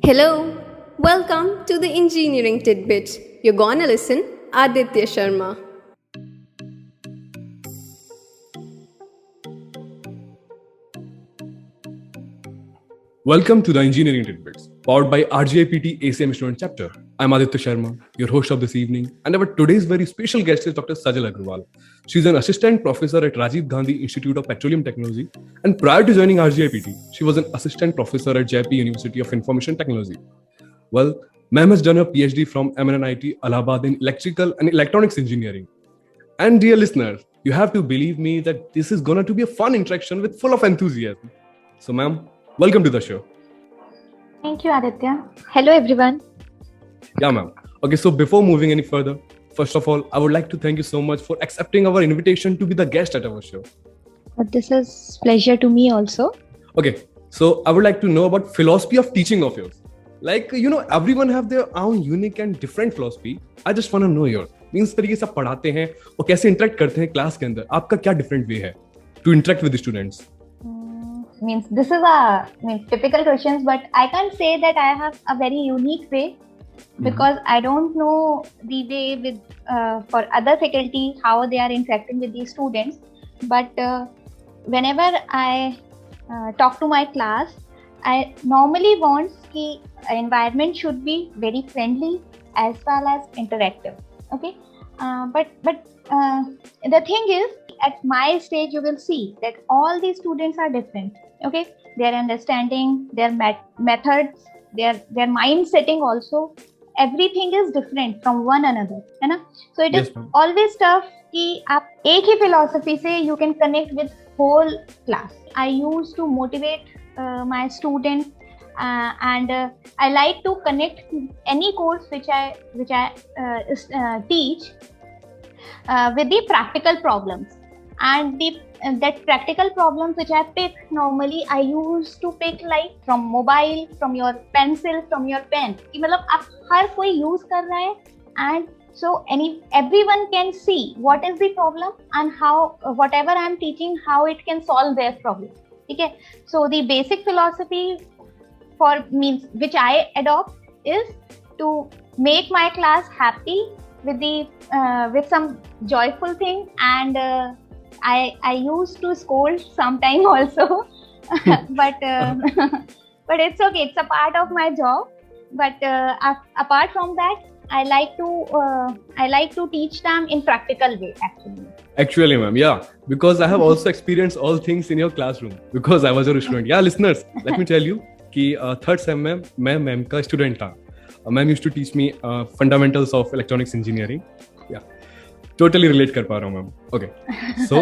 Hello, welcome to the Engineering Titbits. You're gonna listen Aditya Sharma. Welcome to the Engineering Titbits, powered by RGIPT ACM Student Chapter. I'm Aditya Sharma, your host of this evening, and our today's very special guest is Dr. Sajal Agarwal. She's an assistant professor at Rajiv Gandhi Institute of Petroleum Technology, and prior to joining RGIPT, she was an assistant professor at Jaipur University of Information Technology. Well, ma'am has done her PhD from MNIT Allahabad in Electrical and Electronics Engineering. And dear listeners, you have to believe me that this is going to be a fun interaction with full of enthusiasm. So, ma'am, welcome to the show. Thank you, Aditya. Hello, everyone. Yeah, ma'am. Okay, so before moving any further, first of all, I would like to thank you so much for accepting our invitation to be the guest at our show. This is pleasure to me also. Okay, so I would like to know about philosophy of teaching of yours. Like, everyone have their own unique and different philosophy. I just want to know yours. Means तरीके से पढ़ाते हैं और कैसे interact करते हैं class के अंदर. आपका क्या different way है to interact with the students? Means this is typical questions, but I can't say that I have a very unique way because I don't know the way with for other faculty how they are interacting with the students. But whenever I talk to my class, I normally want the environment should be very friendly as well as interactive. Okay, but the thing is, at my stage, you will see that all these students are different. Okay, their understanding, their methods, their mind setting also, everything is different from one another, है ना? So it is always tough कि आप एक ही philosophy से you can connect with whole class. I used to motivate my students and I like to connect any course which I teach with the practical problems. And that practical problems which I pick, normally I used to pick like from mobile, from your pencil, from your pen. कि मतलब आप हर कोई use कर रहा है, and so everyone can see what is the problem and how whatever I am teaching, how it can solve their problem. Okay, so the basic philosophy for means which I adopt is to make my class happy with the with some joyful thing, and I used to scold sometime also, but it's okay. It's a part of my job. But apart from that, I like to teach them in practical way actually. Actually, ma'am, yeah, because I have also experienced all things in your classroom because I was your student. Yeah, listeners, let me tell you कि third sem में मैं ma'am का student था. Ma'am used to teach me fundamentals of electronics engineering. Yeah, totally relate कर पा रहा हूँ, ma'am. Okay, so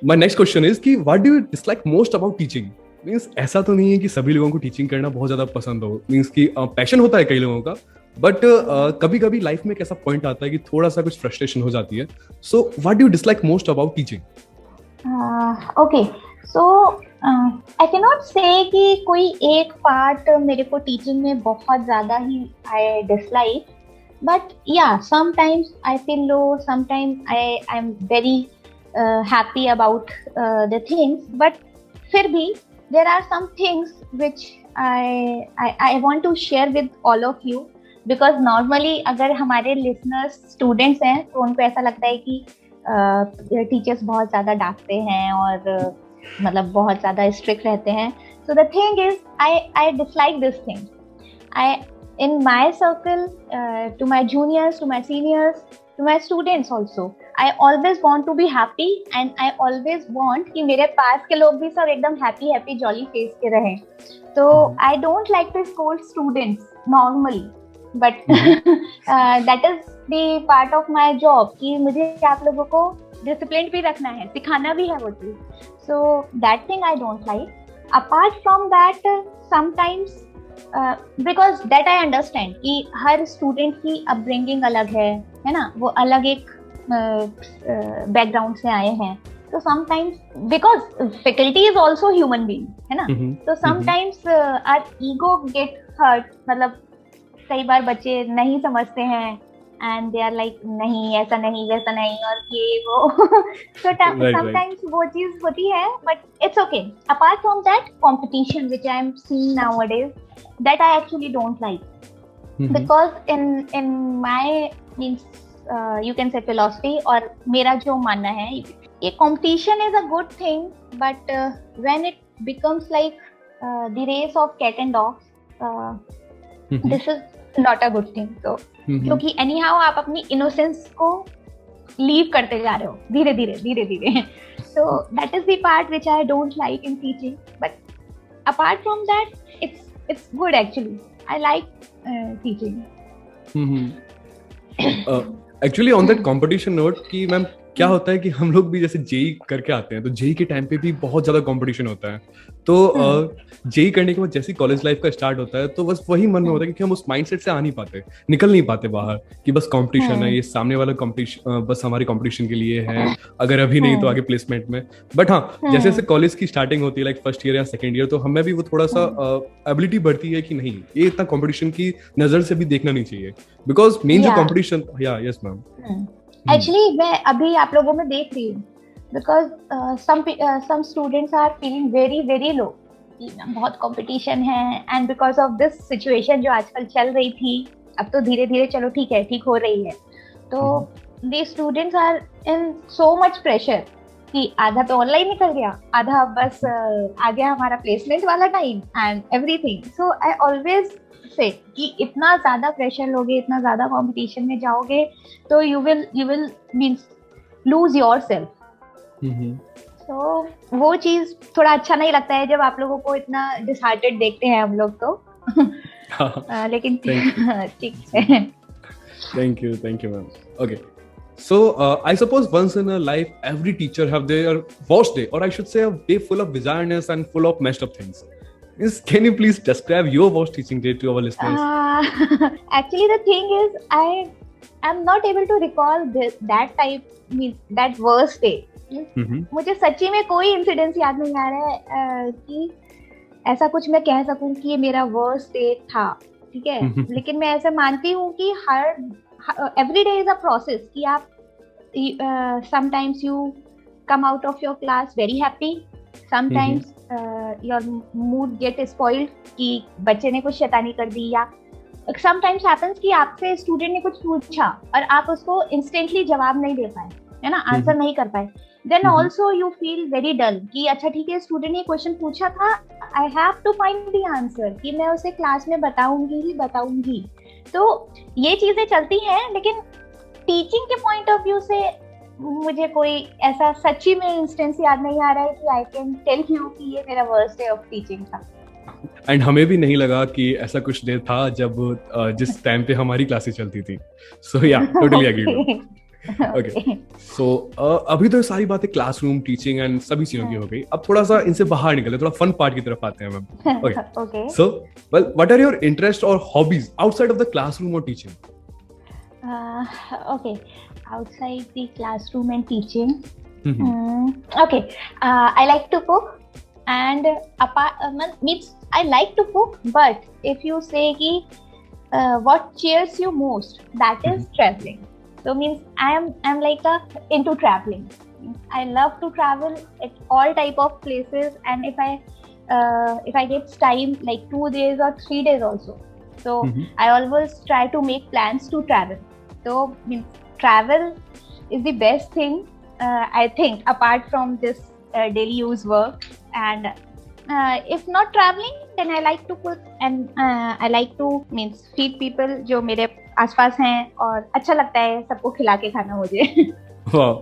my next question is कि what do you dislike most about teaching? Means ऐसा तो नहीं है कि सभी लोगों को टीचिंग करना बहुत ज्यादा पसंद हो. Means कि पैशन होता है कई लोगों का, बट कभी कभी लाइफ में एक ऐसा पॉइंट आता है कि थोड़ा सा कुछ फ्रस्ट्रेशन हो जाती है. So what do you dislike most about teaching? Okay, so I can not से कि कोई एक पार्ट मेरे को टीचिंग में बहुत ज्यादा ही आई डिसलाइक, बट या sometimes I feel low, sometimes I am very happy about the things, but फिर भी there are some things which I want to share with all of you. Because normally अगर हमारे listeners students हैं तो उनको ऐसा लगता है कि टीचर्स बहुत ज़्यादा डांटते हैं और मतलब बहुत ज़्यादा स्ट्रिक्ट रहते हैं. So the thing is I dislike this thing. I in my circle, to my juniors, to my seniors, to my students also, I always want to be happy and I always want कि मेरे पास के लोग भी सब एकदम happy jolly face के रहें. तो I don't like to scold students normally, but that is the part of my job कि मुझे आप लोगों को disciplined भी रखना है, सिखाना भी है वो चीज़. So that thing I don't like. Apart from that, sometimes because that I understand कि हर student की upbringing अलग है ना, वो अलग एक background से आए हैं. So sometimes because faculty is also human being, है ना, so sometimes our ego get hurt. मतलब कई बार बच्चे नहीं समझते हैं and they are like नहीं ऐसा नहीं वैसा नहीं और ये वो so sometimes वो चीज होती है, but it's okay. Apart from that, competition which I am seeing nowadays, that I actually don't like. Because in my means you can say philosophy, और मेरा जो मानना है ये competition is a good thing, but when it becomes like the race of cat and dogs, this is not a good thing. So क्योंकि anyhow आप अपनी innocence को leave करते जा रहे हो धीरे धीरे so that is the part which I don't like in teaching. But apart from that, it's good actually. I like teaching. Actually on that competition note कि मैम क्या होता है कि हम लोग भी जैसे जेई करके आते हैं तो जेई के टाइम पे भी बहुत ज्यादा कंपटीशन होता है, तो जेई करने के बाद जैसे कॉलेज लाइफ का स्टार्ट होता है तो बस वही मन में होता है कि हम उस माइंडसेट से आ नहीं पाते, निकल नहीं पाते बाहर कि बस कंपटीशन है, ये सामने वाला कंपटीशन बस हमारी कंपटीशन के लिए है, अगर अभी नहीं तो आगे प्लेसमेंट में. बट हाँ, जैसे जैसे कॉलेज की स्टार्टिंग होती है लाइक फर्स्ट ईयर या सेकेंड ईयर, तो हमें भी वो थोड़ा सा एबिलिटी बढ़ती है कि नहीं ये इतना कंपटीशन की नजर से भी देखना नहीं चाहिए, बिकॉज मेन जो कंपटीशन. या यस मैम, एक्चुअली मैं अभी आप लोगों में देख रही हूँ, because some students are feeling very very low, बहुत कंपटीशन है, and because of this situation जो आजकल चल रही थी, अब तो धीरे धीरे चलो ठीक है ठीक हो रही है, तो the students are in so much pressure कि आधा तो ऑनलाइन निकल गया, आधा बस आ गया हमारा प्लेसमेंट वाला time and everything. So I always say कि इतना ज्यादा प्रेशर लोगे, इतना ज्यादा कंपटीशन में जाओगे तो you will means lose yourself. तो वो चीज थोड़ा अच्छा नहीं लगता है जब आप लोगों को इतना डिसहार्टेड देखते हैं हम लोग तो. लेकिन ठीक है. Thank you ma'am. Okay, so I suppose once in a life every teacher have their worst day, or I should say a day full of bizarreness and full of messed up things. Can you please describe your worst teaching day to our listeners? Actually, the thing is, I am not able to recall that worst day. मुझे सच्ची में कोई incidence याद नहीं आ रहा है कि ऐसा कुछ मैं कह सकूं कि ये मेरा वर्स्ट डे था, ठीक है. लेकिन मैं ऐसा मानती हूँ कि every day is a process कि आप sometimes you come out of your class very happy, sometimes your mood get spoiled कि बच्चे ने कुछ शैतानी कर दी, या sometimes happens कि आपसे स्टूडेंट ने कुछ पूछा और आप उसको instantly जवाब नहीं दे पाए, है ना, आंसर नहीं कर पाए. Then also you feel very dull कि अच्छा ठीक है स्टूडेंट ने क्वेश्चन पूछा था, I have to find the answer कि मैं उसे क्लास में बताऊंगी. तो ये चीजें चलती हैं, लेकिन टीचिंग के पॉइंट ऑफ व्यू से मुझे कोई ऐसा सच्ची में इंस्टेंस याद नहीं आ रहा है कि आई कैन टेल यू कि ये मेरा वर्स्ट डे ऑफ टीचिंग था. एंड हमें भी नहीं लगा कि ऐसा कुछ डे था जब जिस टाइम पे हमारी क्लासेस चलती थी. सो या टोटली एग्री. ओके, सो अभी तो सारी बातें क्लासरूम टीचिंग एंड सभी चीजों की हो गई. अब थोड़ा सा इनसे बाहर निकले, थोड़ा फन पार्ट की तरफ आते हैं ma'am. Okay, so well what are your interest or hobbies outside of the classroom or teaching? Okay, outside the classroom and teaching. Okay, I like to cook, and means I like to cook, but if you say ki what cheers you most, that is traveling. So means I'm like into traveling. I love to travel at all type of places, and if I get time like 2 days or 3 days also, so I always try to make plans to travel. So travel is the best thing, I think, apart from this daily use work. And if not traveling, then I like to cook, and I like to feed people जो मेरे आसपास हैं, और अच्छा लगता है सबको खिला के खाना मुझे. Wow,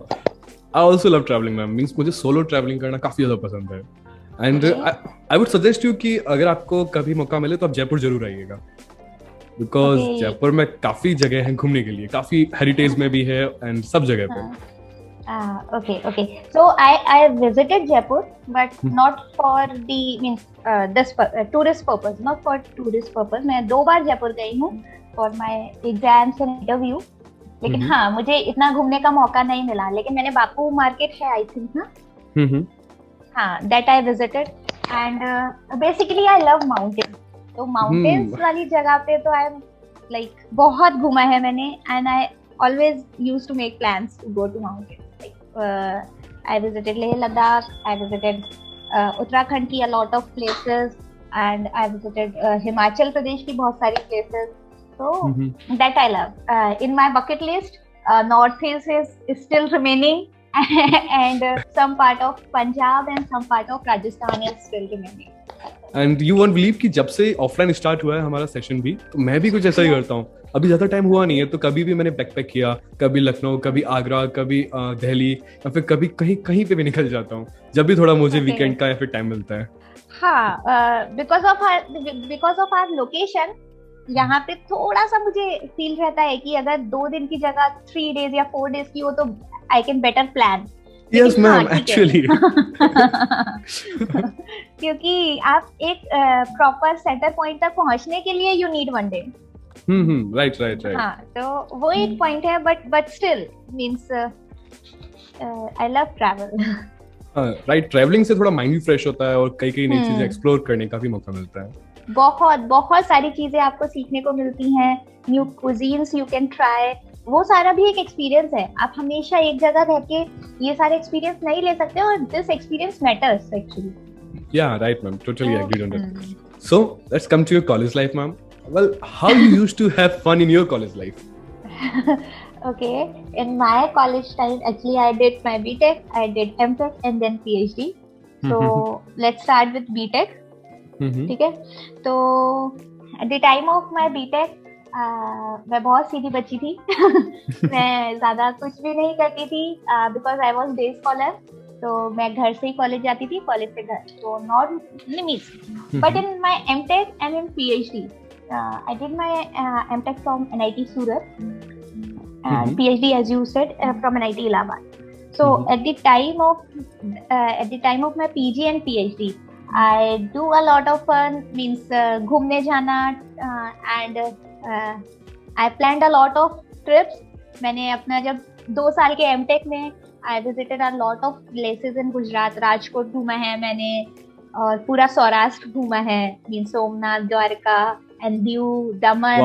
I also love traveling, ma'am. Means मुझे solo traveling करना काफी ज्यादा पसंद है. And I would suggest you कि अगर आपको कभी मौका मिले तो आप जयपुर जरूर आइएगा, बिकॉज जयपुर में काफी जगह है घूमने के लिए, काफी हेरिटेज में भी है एंड सब जगह पे. Okay. So I visited Jaipur, but not for the this tourist purpose. Not for tourist purpose. मैं 2 बार जयपुर गई हूँ for my exams and interview. लेकिन हाँ, मुझे इतना घूमने का मौका नहीं मिला. लेकिन मैंने बापू मार्केट है, I think ना. हाँ, that I visited, and basically I love mountains. तो माउंटेन्स वाली जगह पे तो आई एम like बहुत घूमा है मैंने, and I always used to make plans to go to mountains. Like I visited Leh Ladakh, I visited Uttarakhand की a lot of places, and I visited Himachal Pradesh की बहुत सारी places. So that I love. In my bucket list, Northeast is still remaining, and some part of Punjab and some part of Rajasthan is still remaining. And you won't believe कि जब से offline start हुआ है हमारा session भी, तो मैं भी कुछ ऐसा ही करता हूँ. अभी ज्यादा टाइम हुआ नहीं है तो कभी भी मैंने बैकपैक किया, कभी लखनऊ, कभी आगरा, कभी दिल्ली, या फिर कभी कहीं कहीं पे भी निकल जाता हूँ जब भी थोड़ा मुझे वीकेंड का या फिर टाइम मिलता है. हाँ, बिकॉज ऑफ आवर लोकेशन यहाँ पे थोड़ा सा मुझे फील रहता है कि अगर 2 दिन की जगह 3 days या 4 days की हो तो I can better plan. Yes ma'am, actually क्योंकि आप एक प्रॉपर सेंटर पॉइंट तक पहुंचने के लिए यू नीड 1 day. राइट. हाँ, तो वो एक पॉइंट है, but still means I love travel. Right, travelling से थोड़ा माइंड भी फ्रेश होता है और कई नई चीजें एक्सप्लोर करने का भी मौका मिलता है. बहुत सारी चीजें आपको सीखने को मिलती हैं. New cuisines you can try, वो सारा भी एक एक्सपीरियंस है. आप हमेशा एक जगह रह के ये सारे एक्सपीरियंस नहीं ले सकते, और this experience matters actually. Yeah, right, ma'am. Totally agreed on that. So, let's come to your college life, ma'am. Well, how you used to have fun in your college life? Okay, in my college time, actually, I did my BTech, I did MTech, and then PhD. So, let's start with BTech. ठीक है? तो at the time of my BTech, मैं बहुत सीधी बच्ची थी. मैं ज्यादा कुछ भी नहीं करती थी, because I was day scholar. तो मैं घर से ही कॉलेज जाती थी, कॉलेज से घर. तो not means, but in my MTech and in PhD, I did my MTech from NIT Surat and PhD, as you said, from NIT Allahabad. So at the time of my PG and PhD, I do a lot of fun, means घूमने जाना, and I planned a lot of trips. मैंने अपना जब 2 साल के MTech में I visited a lot of places in Gujarat. Rajkot घूमा है मैंने, और पूरा सौराष्ट्र घूमा है, मीन्स सोमनाथ, द्वारका, एंड दीव, दमन.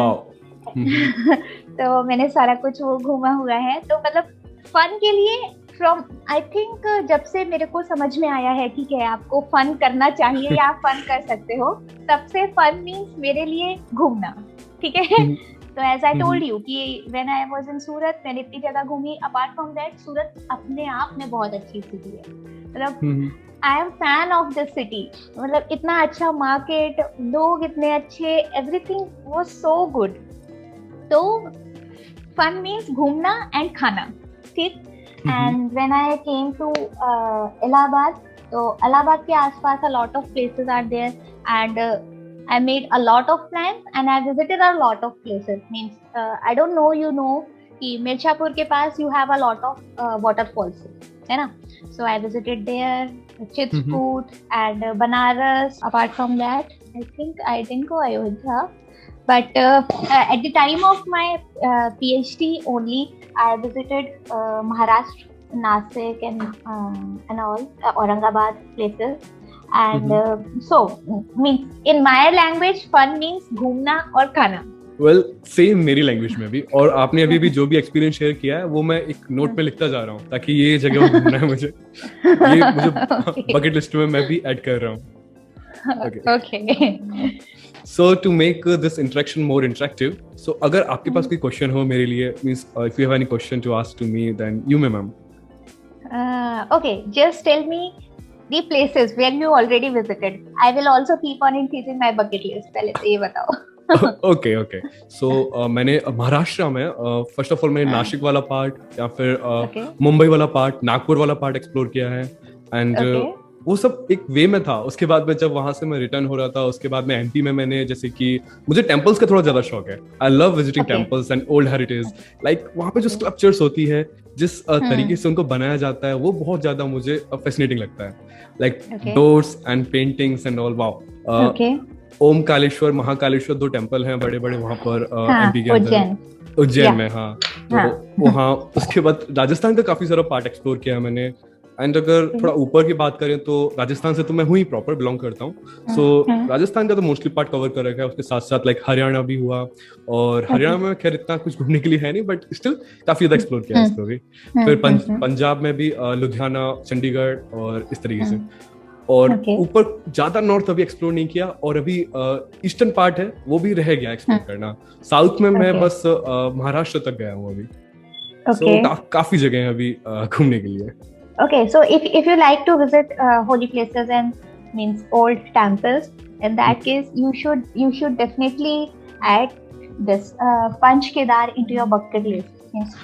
तो मैंने सारा कुछ वो घूमा हुआ है. तो मतलब फन के लिए फ्रॉम आई थिंक जब से मेरे को समझ में आया है ठीक है आपको फन करना चाहिए या आप फन कर सकते हो, तब से फन मीन्स मेरे लिए घूमना. ठीक है. तो एज आई टोल्ड यू कि व्हेन आई वाज इन सूरत, मैंने इतनी जगह घूमी. अपार्ट फ्रॉम दैट, सूरत अपने आप में बहुत अच्छी सिटी है. मतलब I am fan of this city. मतलब इतना अच्छा मार्केट, लोग इतने अच्छे, एवरीथिंग वाज सो गुड. तो फन मीन्स घूमना एंड खाना. ठीक. And when I came to Allahabad, तो इलाहाबाद के आसपास a lot of places are there, and I made a lot of plans and I visited a lot of places. Means I don't know, you know कि मिर्जापुर के पास you have a lot of waterfalls, है ना? So I visited there, Chitrakoot and Banaras. Apart from that, I think I didn't go Ayodhya. But at the time of my PhD only, I visited Maharashtra, Nasik and all Aurangabad places. And so means in my language fun means घूमना और खाना. Well, same मेरी language में भी. और आपने अभी भी जो भी एक्सपीरियंस शेयर किया है वो मैं एक नोट पे लिखता जा रहा हूँ, ताकि ये जगह घूमना है मुझे. ये मुझे बकेट लिस्ट में मैं भी ऐड कर रहा हूँ. Okay. So to make this interaction more interactive, so अगर आपके पास कोई क्वेश्चन हो मेरे लिए, means if you have any question to ask to me, then you may, ma'am. Okay, just tell me the places where you already visited. I will also keep on increasing my bucket list. पहले से ये बताओ. Okay. So मैंने महाराष्ट्र में first of all मैंने नासिक वाला part, या फिर मुंबई वाला पार्ट, नागपुर वाला पार्ट एक्सप्लोर किया है. एंड वो सब एक वे में था. उसके बाद में जब वहां से मैं रिटर्न हो रहा था, उसके बाद में एमपी में मैंने, जैसे कि मुझे टेम्पल्स का थोड़ा ज्यादा शौक है. I love visiting temples and old heritage. Like वहां पे जो स्कल्पचर्स होती है, जिस तरीके से उनको बनाया जाता है, वो बहुत ज्यादा मुझे फैसिनेटिंग लगता है. Like doors and paintings and all. Wow. Om Kaleshwar, Mahakaleshwar 2 temple हैं बड़े बड़े वहां पर एमपी के अंदर, उज्जैन में. हाँ. तो वहाँ उसके बाद राजस्थान का काफी सारा पार्ट एक्सप्लोर किया मैंने. एंड अगर थोड़ा ऊपर की बात करें तो राजस्थान से तो मैं हूँ ही, प्रॉपर बिलोंग करता हूँ. सो राजस्थान का तो मोस्टली पार्ट कवर कर रखा है. उसके साथ साथ लाइक हरियाणा भी हुआ, और हरियाणा में खैर इतना कुछ घूमने के लिए है नहीं, बट स्टिल काफी ज्यादा एक्सप्लोर किया है इसको भी. फिर पंजाब में भी लुधियाना, चंडीगढ़ और इस तरीके से. और ऊपर ज्यादा नॉर्थ अभी एक्सप्लोर नहीं किया, और अभी ईस्टर्न पार्ट है वो भी रह गया एक्सप्लोर करना. साउथ में मैं बस महाराष्ट्र तक गया हूँ अभी. So, काफी जगह हैं अभी घूमने के लिए. Okay, so if you like to visit holy places and means old temples, in that case you should definitely add this Panch Kedar into your bucket list. Yes,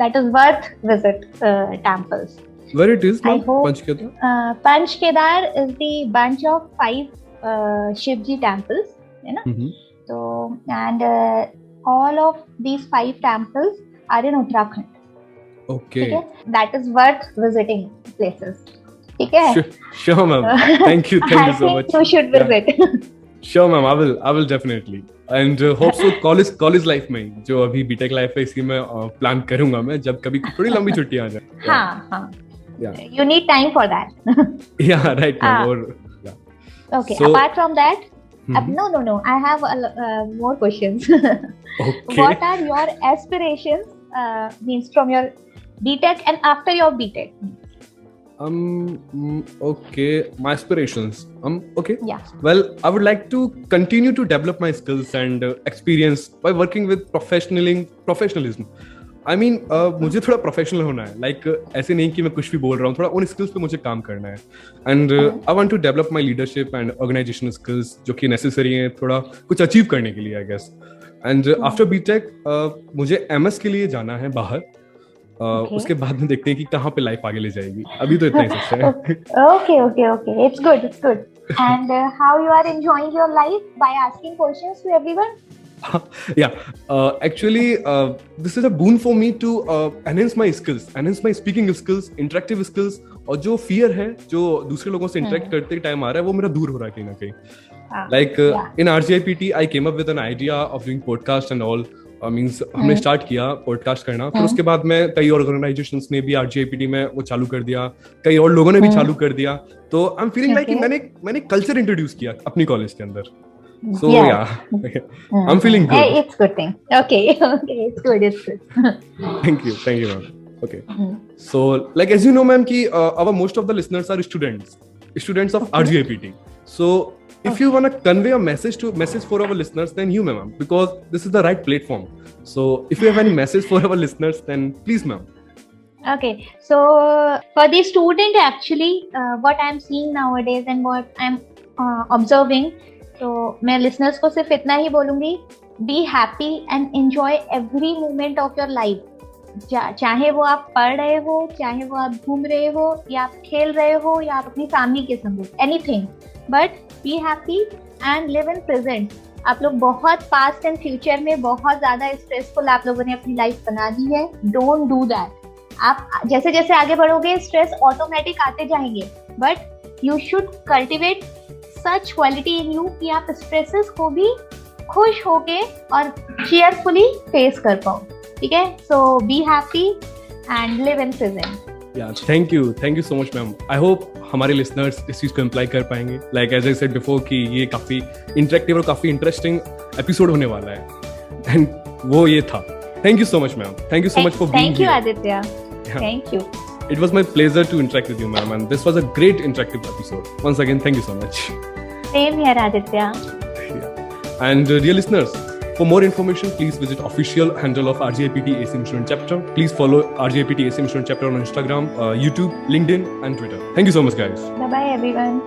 that is worth visit temples. Where it is? Panch Kedar. Panch Kedar is the bunch of 5 Shivji temples, you know. So and all of these 5 temples are in Uttarakhand. Okay. That is worth visiting places. Okay. Sure, ma'am. Thank you so much. I think you should visit. Sure, ma'am. I will definitely. And hope so college life में जो अभी BTech life है इसी में plan करूंगा मैं, जब कभी थोड़ी लंबी छुट्टी आ जाए. हाँ. You need time for that. Yeah, right, ma'am. Or okay. So, apart from that. No. I have more questions. Okay. What are your aspirations? Means from your BTech and after your BTech. Okay, my aspirations. Okay. Yeah. Well, I would like to continue to develop my skills and experience by working with professionalism. I mean, मुझे थोड़ा professional होना है. Like ऐसे नहीं कि मैं कुछ भी बोल रहा हूँ, थोड़ा उन स्किल्स पे मुझे काम करना है. And I want to develop my leadership and organisational skills जो कि नेसेसरी हैं थोड़ा कुछ अचीव करने के लिए, I guess. And after BTech मुझे एमएस के लिए जाना है बाहर. उसके बाद में देखते हैं कि कहाँ पे लाइफ आगे ले जाएगी. अभी तो इतना ही सोचते हैं. Okay. It's good. And how you are enjoying your life by asking questions to everyone? Yeah, actually this is a boon for me to enhance my speaking skills, interactive skills. और जो fear है जो दूसरे लोगों से interact करते time आ रहा है वो मेरा दूर हो रहा है कहीं ना कहीं. Like in RGIPT I came up with an idea of doing podcast and all. Means हमने स्टार्ट किया पॉडकास्ट करना. फिर उसके बाद में कई ऑर्गेनाइजेशंस ने भी RGIPT में वो चालू कर दिया, कई और लोगों ने भी चालू कर दिया. तो आई एम फीलिंग लाइक मैंने कल्चर इंट्रोड्यूस किया अपनी कॉलेज के अंदर. So yeah, I'm feeling good. Hey, it's good thing. Okay, it's good. Thank you, ma'am. Okay. So, like as you know, ma'am, कि our most of the listeners are students of RGIPT. So, if you wanna convey a message for our listeners, then you, ma'am, because this is the right platform. So, if you have any message for our listeners, then please, ma'am. Okay, so for the student, actually, what I'm seeing nowadays and what I'm observing. तो मैं listeners को सिर्फ इतना ही बोलूंगी, B happy and enjoy every moment of your life. चाहे वो आप पढ़ रहे हो, चाहे वो आप घूम रहे हो, या आप खेल रहे हो, या आप अपनी फैमिली के संग, anything, but B happy and live in present. आप लोग बहुत पास्ट एंड फ्यूचर में बहुत ज्यादा स्ट्रेसफुल आप लोगों ने अपनी लाइफ बना दी है. Don't do that. आप जैसे जैसे आगे बढ़ोगे स्ट्रेस ऑटोमेटिक आते जाएंगे, but you should cultivate such quality in you कि आप स्ट्रेसेस को भी खुश होके और cheerfully फेस कर पाओ. ठीक है? So be happy and live in present. Yeah, thank you so much, ma'am. I hope हमारे listeners इस चीज को इम्प्लाई कर पाएंगे. Like as I said before कि ये काफी इंटरेक्टिव और काफी इंटरेस्टिंग एपिसोड होने वाला है. And वो ये था. Thank you so much, ma'am. Thank you so much for being here. Thank you, Aditya. Yeah. Thank you. It was my pleasure to interact with you, ma'am, and this was a great interactive episode. Once again, thank you so much. Same here, Aditya. Yeah. And dear listeners, for more information, please visit official handle of RGIPT ACM Student Chapter. Please follow RGIPT ACM Student Chapter on Instagram, YouTube, LinkedIn, and Twitter. Thank you so much, guys. Bye-bye, everyone.